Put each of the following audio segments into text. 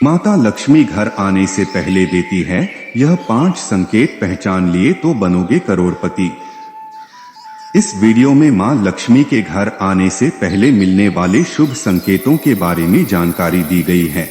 माता लक्ष्मी घर आने से पहले देती है यह 5 संकेत, पहचान लिए तो बनोगे करोड़पति। इस वीडियो में मां लक्ष्मी के घर आने से पहले मिलने वाले शुभ संकेतों के बारे में जानकारी दी गई है।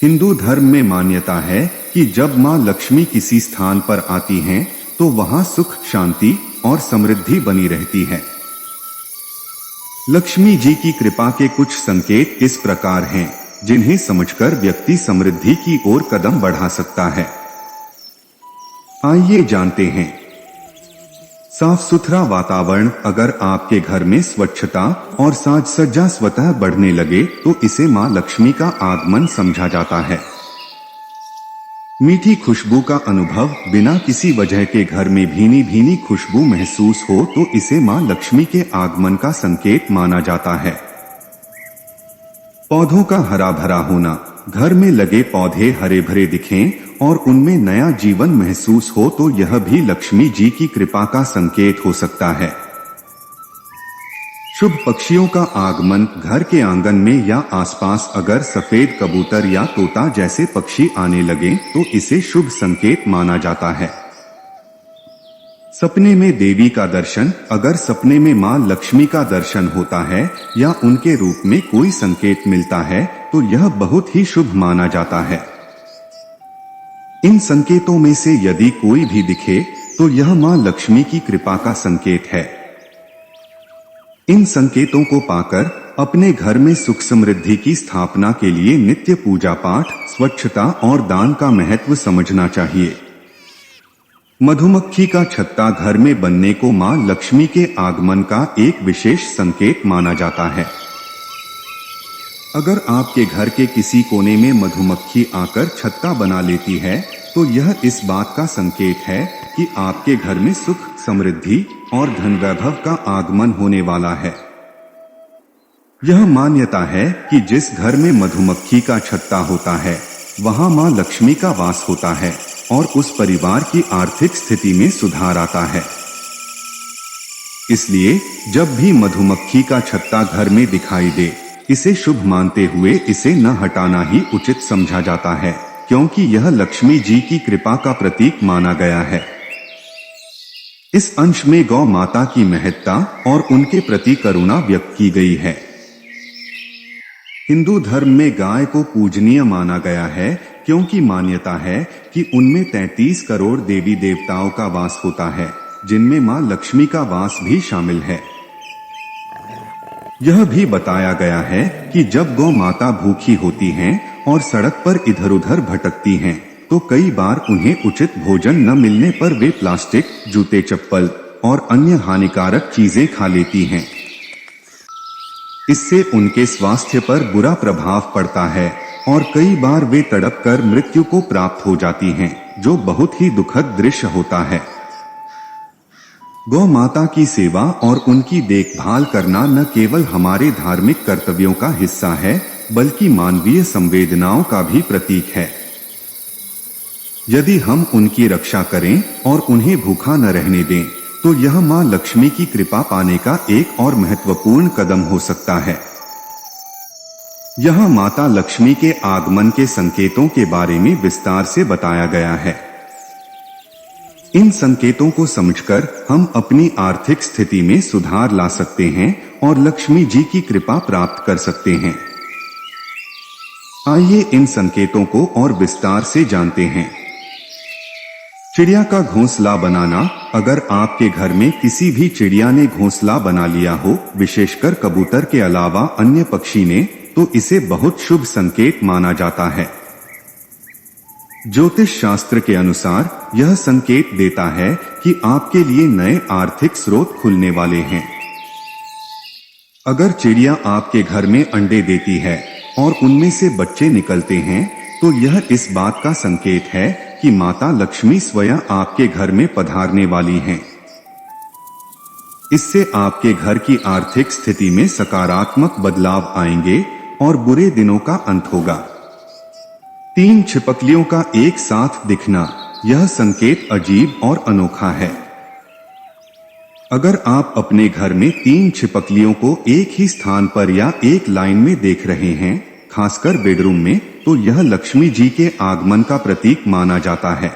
हिंदू धर्म में मान्यता है कि जब मां लक्ष्मी किसी स्थान पर आती हैं, तो वहां सुख, शांति और समृद्धि बनी रहती है। लक्ष्मी जी की कृपा के कुछ संकेत इस प्रकार हैं, जिन्हें समझकर व्यक्ति समृद्धि की ओर कदम बढ़ा सकता है। आइए जानते हैं। साफ सुथरा वातावरण। अगर आपके घर में स्वच्छता और साज सज्जा स्वतः बढ़ने लगे तो इसे मां लक्ष्मी का आगमन समझा जाता है। मीठी खुशबू का अनुभव। बिना किसी वजह के घर में भीनी भीनी खुशबू महसूस हो तो इसे मां लक्ष्मी के आगमन का संकेत माना जाता है। पौधों का हरा भरा होना। घर में लगे पौधे हरे भरे दिखें और उनमें नया जीवन महसूस हो तो यह भी लक्ष्मी जी की कृपा का संकेत हो सकता है। शुभ पक्षियों का आगमन। घर के आंगन में या आसपास अगर सफेद कबूतर या तोता जैसे पक्षी आने लगे तो इसे शुभ संकेत माना जाता है। सपने में देवी का दर्शन। अगर सपने में मां लक्ष्मी का दर्शन होता है या उनके रूप में कोई संकेत मिलता है तो यह बहुत ही शुभ माना जाता है। इन संकेतों में से यदि कोई भी दिखे तो यह मां लक्ष्मी की कृपा का संकेत है। इन संकेतों को पाकर अपने घर में सुख समृद्धि की स्थापना के लिए नित्य पूजा पाठ, स्वच्छता और दान का महत्व समझना चाहिए। मधुमक्खी का छत्ता घर में बनने को मां लक्ष्मी के आगमन का एक विशेष संकेत माना जाता है। अगर आपके घर के किसी कोने में मधुमक्खी आकर छत्ता बना लेती है तो यह इस बात का संकेत है कि आपके घर में सुख, समृद्धि और धन वैभव का आगमन होने वाला है। यह मान्यता है कि जिस घर में मधुमक्खी का छत्ता होता है वहां मां लक्ष्मी का वास होता है और उस परिवार की आर्थिक स्थिति में सुधार आता है। इसलिए जब भी मधुमक्खी का छत्ता घर में दिखाई दे, इसे शुभ मानते हुए इसे न हटाना ही उचित समझा जाता है, क्योंकि यह लक्ष्मी जी की कृपा का प्रतीक माना गया है। इस अंश में गौ माता की महत्ता और उनके प्रति करुणा व्यक्त की गई है। हिंदू धर्म में गाय को पूजनीय माना गया है, क्योंकि मान्यता है कि उनमें 33 करोड़ देवी देवताओं का वास होता है, जिनमें मां लक्ष्मी का वास भी शामिल है। यह भी बताया गया है कि जब गौ माता भूखी होती हैं और सड़क पर इधर उधर भटकती हैं, तो कई बार उन्हें उचित भोजन न मिलने पर वे प्लास्टिक, जूते, चप्पल और अन्य हानिकारक चीजें खा लेती हैं। इससे उनके स्वास्थ्य पर बुरा प्रभाव पड़ता है और कई बार वे तड़प कर मृत्यु को प्राप्त हो जाती हैं, जो बहुत ही दुखद दृश्य होता है। गौ माता की सेवा और उनकी देखभाल करना न केवल हमारे धार्मिक कर्तव्यों का हिस्सा है, बल्कि मानवीय संवेदनाओं का भी प्रतीक है। यदि हम उनकी रक्षा करें और उन्हें भूखा न रहने दें, तो यह मां लक्ष्मी की कृपा पाने का एक और महत्वपूर्ण कदम हो सकता है। यहां माता लक्ष्मी के आगमन के संकेतों के बारे में विस्तार से बताया गया है। इन संकेतों को समझकर हम अपनी आर्थिक स्थिति में सुधार ला सकते हैं और लक्ष्मी जी की कृपा प्राप्त कर सकते हैं। आइए इन संकेतों को और विस्तार से जानते हैं। चिड़िया का घोंसला बनाना। अगर आपके घर में किसी भी चिड़िया ने घोंसला बना लिया हो, विशेषकर कबूतर के अलावा अन्य पक्षी ने, तो इसे बहुत शुभ संकेत माना जाता है। ज्योतिष शास्त्र के अनुसार यह संकेत देता है कि आपके लिए नए आर्थिक स्रोत खुलने वाले हैं। अगर चिड़िया आपके घर में अंडे देती है और उनमें से बच्चे निकलते हैं, तो यह इस बात का संकेत है कि माता लक्ष्मी स्वयं आपके घर में पधारने वाली हैं। इससे आपके घर की आर्थिक स्थिति में सकारात्मक बदलाव आएंगे और बुरे दिनों का अंत होगा। 3 छिपकलियों का एक साथ दिखना। यह संकेत अजीब और अनोखा है। अगर आप अपने घर में 3 छिपकलियों को एक ही स्थान पर या एक लाइन में देख रहे हैं, खासकर बेडरूम में, तो यह लक्ष्मी जी के आगमन का प्रतीक माना जाता है।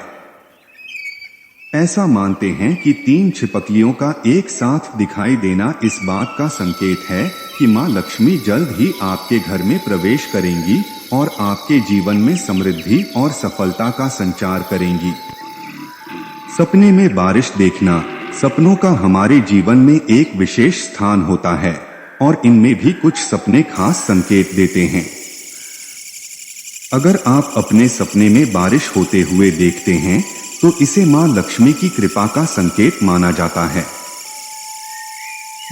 ऐसा मानते हैं कि 3 छिपकलियों का एक साथ दिखाई देना इस बात का संकेत है कि मां लक्ष्मी जल्द ही आपके घर में प्रवेश करेंगी और आपके जीवन में समृद्धि और सफलता का संचार करेंगी। सपने में बारिश देखना। सपनों का हमारे जीवन में एक विशेष स्थान होता है और इनमें भी कुछ सपने खास संकेत देते हैं। अगर आप अपने सपने में बारिश होते हुए देखते हैं तो इसे मां लक्ष्मी की कृपा का संकेत माना जाता है।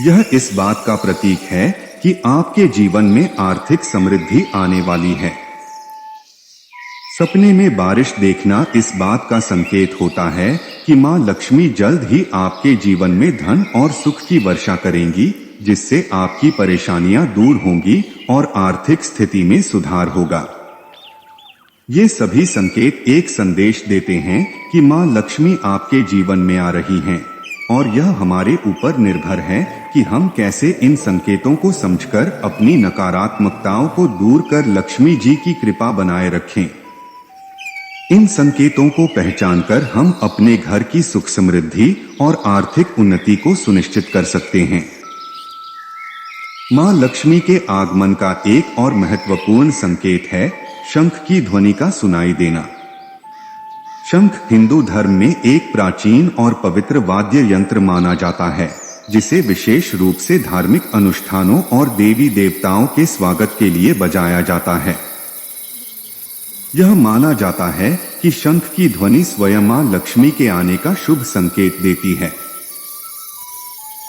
यह इस बात का प्रतीक है कि आपके जीवन में आर्थिक समृद्धि आने वाली है। सपने में बारिश देखना इस बात का संकेत होता है कि मां लक्ष्मी जल्द ही आपके जीवन में धन और सुख की वर्षा करेंगी, जिससे आपकी परेशानियां दूर होंगी और आर्थिक स्थिति में सुधार होगा। ये सभी संकेत एक संदेश देते हैं कि मां लक्ष्मी आपके जीवन में आ रही हैं और यह हमारे ऊपर निर्भर है कि हम कैसे इन संकेतों को समझकर अपनी नकारात्मकताओं को दूर कर लक्ष्मी जी की कृपा बनाए रखें। इन संकेतों को पहचानकर हम अपने घर की सुख समृद्धि और आर्थिक उन्नति को सुनिश्चित कर सकते हैं। मां लक्ष्मी के आगमन का एक और महत्वपूर्ण संकेत है शंख की ध्वनि का सुनाई देना। शंख हिंदू धर्म में एक प्राचीन और पवित्र वाद्य यंत्र माना जाता है, जिसे विशेष रूप से धार्मिक अनुष्ठानों और देवी देवताओं के स्वागत के लिए बजाया जाता है। यह माना जाता है कि शंख की ध्वनि स्वयं मां लक्ष्मी के आने का शुभ संकेत देती है।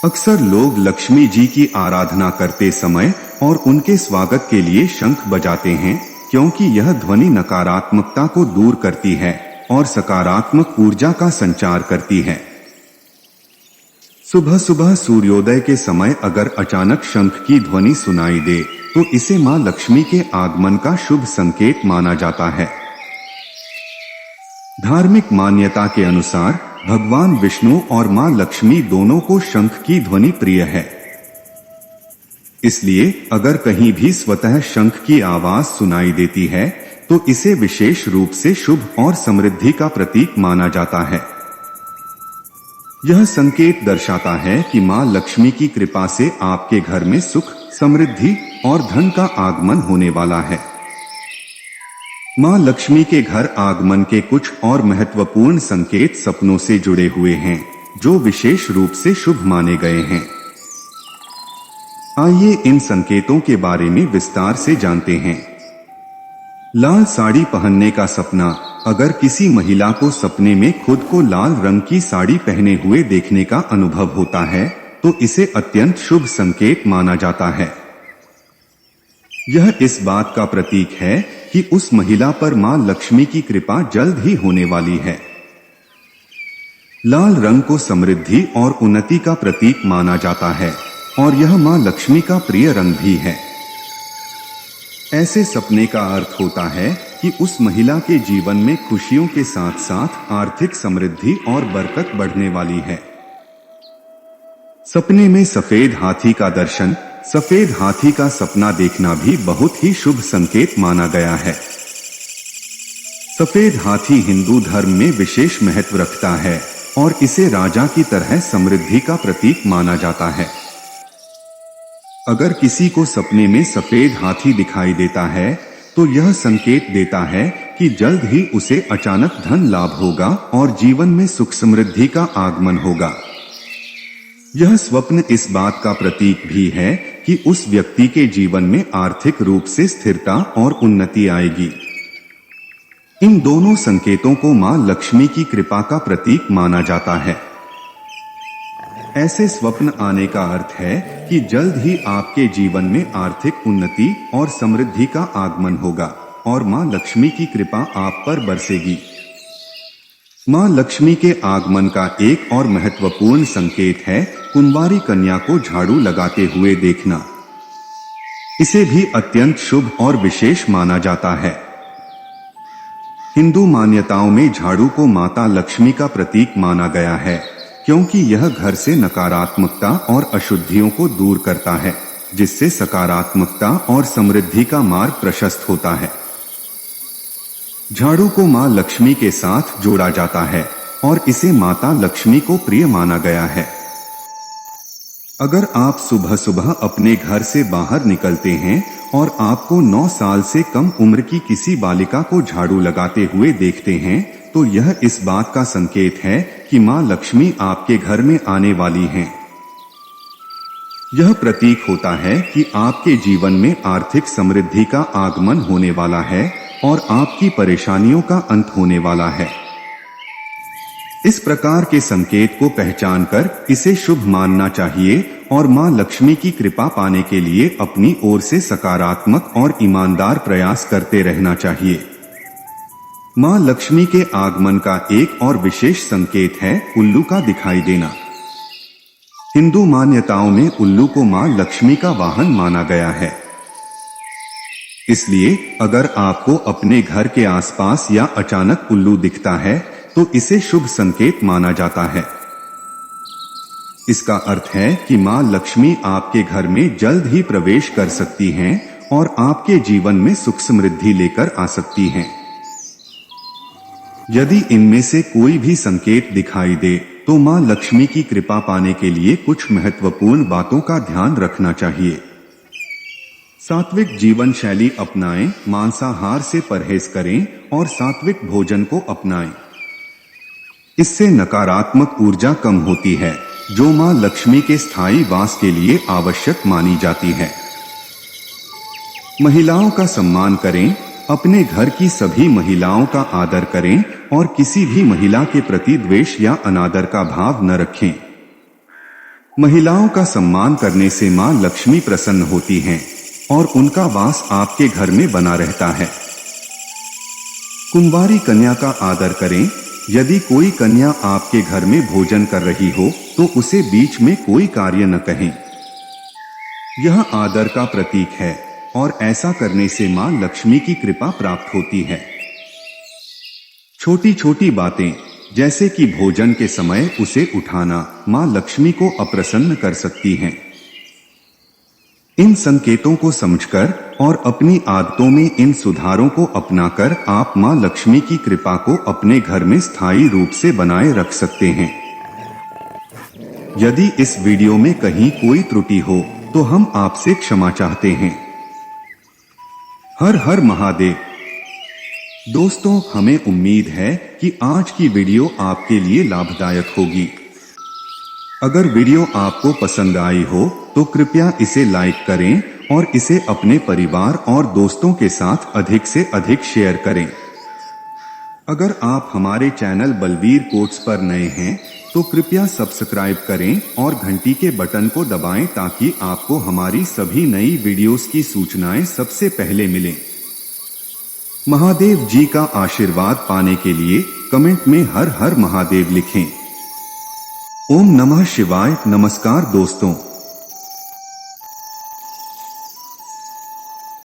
अक्सर लोग लक्ष्मी जी की आराधना करते समय और उनके स्वागत के लिए शंख बजाते हैं, क्योंकि यह ध्वनि नकारात्मकता को दूर करती है और सकारात्मक ऊर्जा का संचार करती है। सुबह सुबह सूर्योदय के समय अगर अचानक शंख की ध्वनि सुनाई दे तो इसे मां लक्ष्मी के आगमन का शुभ संकेत माना जाता है। धार्मिक मान्यता के अनुसार भगवान विष्णु और मां लक्ष्मी दोनों को शंख की ध्वनि प्रिय है। इसलिए अगर कहीं भी स्वतः शंख की आवाज सुनाई देती है तो इसे विशेष रूप से शुभ और समृद्धि का प्रतीक माना जाता है। यह संकेत दर्शाता है कि मां लक्ष्मी की कृपा से आपके घर में सुख, समृद्धि और धन का आगमन होने वाला है। मां लक्ष्मी के घर आगमन के कुछ और महत्वपूर्ण संकेत सपनों से जुड़े हुए हैं, जो विशेष रूप से शुभ माने गए हैं। आइए इन संकेतों के बारे में विस्तार से जानते हैं। लाल साड़ी पहनने का सपना। अगर किसी महिला को सपने में खुद को लाल रंग की साड़ी पहने हुए देखने का अनुभव होता है तो इसे अत्यंत शुभ संकेत माना जाता है। यह इस बात का प्रतीक है कि उस महिला पर मां लक्ष्मी की कृपा जल्द ही होने वाली है। लाल रंग को समृद्धि और उन्नति का प्रतीक माना जाता है और यह मां लक्ष्मी का प्रिय रंग भी है। ऐसे सपने का अर्थ होता है कि उस महिला के जीवन में खुशियों के साथ साथ आर्थिक समृद्धि और बरकत बढ़ने वाली है। सपने में सफेद हाथी का दर्शन। सफेद हाथी का सपना देखना भी बहुत ही शुभ संकेत माना गया है। सफेद हाथी हिंदू धर्म में विशेष महत्व रखता है और इसे राजा की तरह समृद्धि का प्रतीक माना जाता है। अगर किसी को सपने में सफेद हाथी दिखाई देता है तो यह संकेत देता है कि जल्द ही उसे अचानक धन लाभ होगा और जीवन में सुख समृद्धि का आगमन होगा। यह स्वप्न इस बात का प्रतीक भी है कि उस व्यक्ति के जीवन में आर्थिक रूप से स्थिरता और उन्नति आएगी। इन दोनों संकेतों को मां लक्ष्मी की कृपा का प्रतीक माना जाता है। ऐसे स्वप्न आने का अर्थ है कि जल्द ही आपके जीवन में आर्थिक उन्नति और समृद्धि का आगमन होगा और मां लक्ष्मी की कृपा आप पर बरसेगी। मां लक्ष्मी के आगमन का एक और महत्वपूर्ण संकेत है कुंवारी कन्या को झाड़ू लगाते हुए देखना। इसे भी अत्यंत शुभ और विशेष माना जाता है। हिंदू मान्यताओं में झाड़ू को माता लक्ष्मी का प्रतीक माना गया है, क्योंकि यह घर से नकारात्मकता और अशुद्धियों को दूर करता है। जिससे सकारात्मकता और समृद्धि का मार्ग प्रशस्त होता है। झाड़ू को मां लक्ष्मी के साथ जोड़ा जाता है और इसे माता लक्ष्मी को प्रिय माना गया है। अगर आप सुबह सुबह अपने घर से बाहर निकलते हैं और आपको 9 साल से कम उम्र की किसी बालिका को झाड़ू लगाते हुए देखते हैं, तो यह इस बात का संकेत है कि मां लक्ष्मी आपके घर में आने वाली हैं। यह प्रतीक होता है कि आपके जीवन में आर्थिक समृद्धि का आगमन होने वाला है और आपकी परेशानियों का अंत होने वाला है। इस प्रकार के संकेत को पहचानकर इसे शुभ मानना चाहिए और मां लक्ष्मी की कृपा पाने के लिए अपनी ओर से सकारात्मक और ईमानदार प्रयास करते रहना चाहिए। मां लक्ष्मी के आगमन का एक और विशेष संकेत है उल्लू का दिखाई देना। हिंदू मान्यताओं में उल्लू को मां लक्ष्मी का वाहन माना गया है। इसलिए अगर आपको अपने घर के आसपास या अचानक उल्लू दिखता है तो इसे शुभ संकेत माना जाता है। इसका अर्थ है कि मां लक्ष्मी आपके घर में जल्द ही प्रवेश कर सकती हैं और आपके जीवन में सुख समृद्धि लेकर आ सकती हैं। यदि इनमें से कोई भी संकेत दिखाई दे तो मां लक्ष्मी की कृपा पाने के लिए कुछ महत्वपूर्ण बातों का ध्यान रखना चाहिए। सात्विक जीवन शैली अपनाएं, मांसाहार से परहेज करें और सात्विक भोजन को अपनाएं। इससे नकारात्मक ऊर्जा कम होती है जो मां लक्ष्मी के स्थायी वास के लिए आवश्यक मानी जाती है। महिलाओं का सम्मान करें, अपने घर की सभी महिलाओं का आदर करें और किसी भी महिला के प्रति द्वेष या अनादर का भाव न रखें। महिलाओं का सम्मान करने से मां लक्ष्मी प्रसन्न होती हैं और उनका वास आपके घर में बना रहता है। कुंवारी कन्या का आदर करें। यदि कोई कन्या आपके घर में भोजन कर रही हो तो उसे बीच में कोई कार्य न कहें। यह आदर का प्रतीक है और ऐसा करने से मां लक्ष्मी की कृपा प्राप्त होती है। छोटी छोटी बातें जैसे कि भोजन के समय उसे उठाना मां लक्ष्मी को अप्रसन्न कर सकती हैं। इन संकेतों को समझकर और अपनी आदतों में इन सुधारों को अपनाकर आप मां लक्ष्मी की कृपा को अपने घर में स्थायी रूप से बनाए रख सकते हैं। यदि इस वीडियो में कहीं कोई त्रुटि हो तो हम आपसे क्षमा चाहते हैं। हर हर महादेव। दोस्तों, हमें उम्मीद है कि आज की वीडियो आपके लिए लाभदायक होगी। अगर वीडियो आपको पसंद आई हो तो कृपया इसे लाइक करें और इसे अपने परिवार और दोस्तों के साथ अधिक से अधिक शेयर करें। अगर आप हमारे चैनल बलवीर कोट्स पर नए हैं तो कृपया सब्सक्राइब करें और घंटी के बटन को दबाएं ताकि आपको हमारी सभी नई वीडियोस की सूचनाएं सबसे पहले मिलें। महादेव जी का आशीर्वाद पाने के लिए कमेंट में हर हर महादेव लिखें। ओम नमः शिवाय। नमस्कार दोस्तों।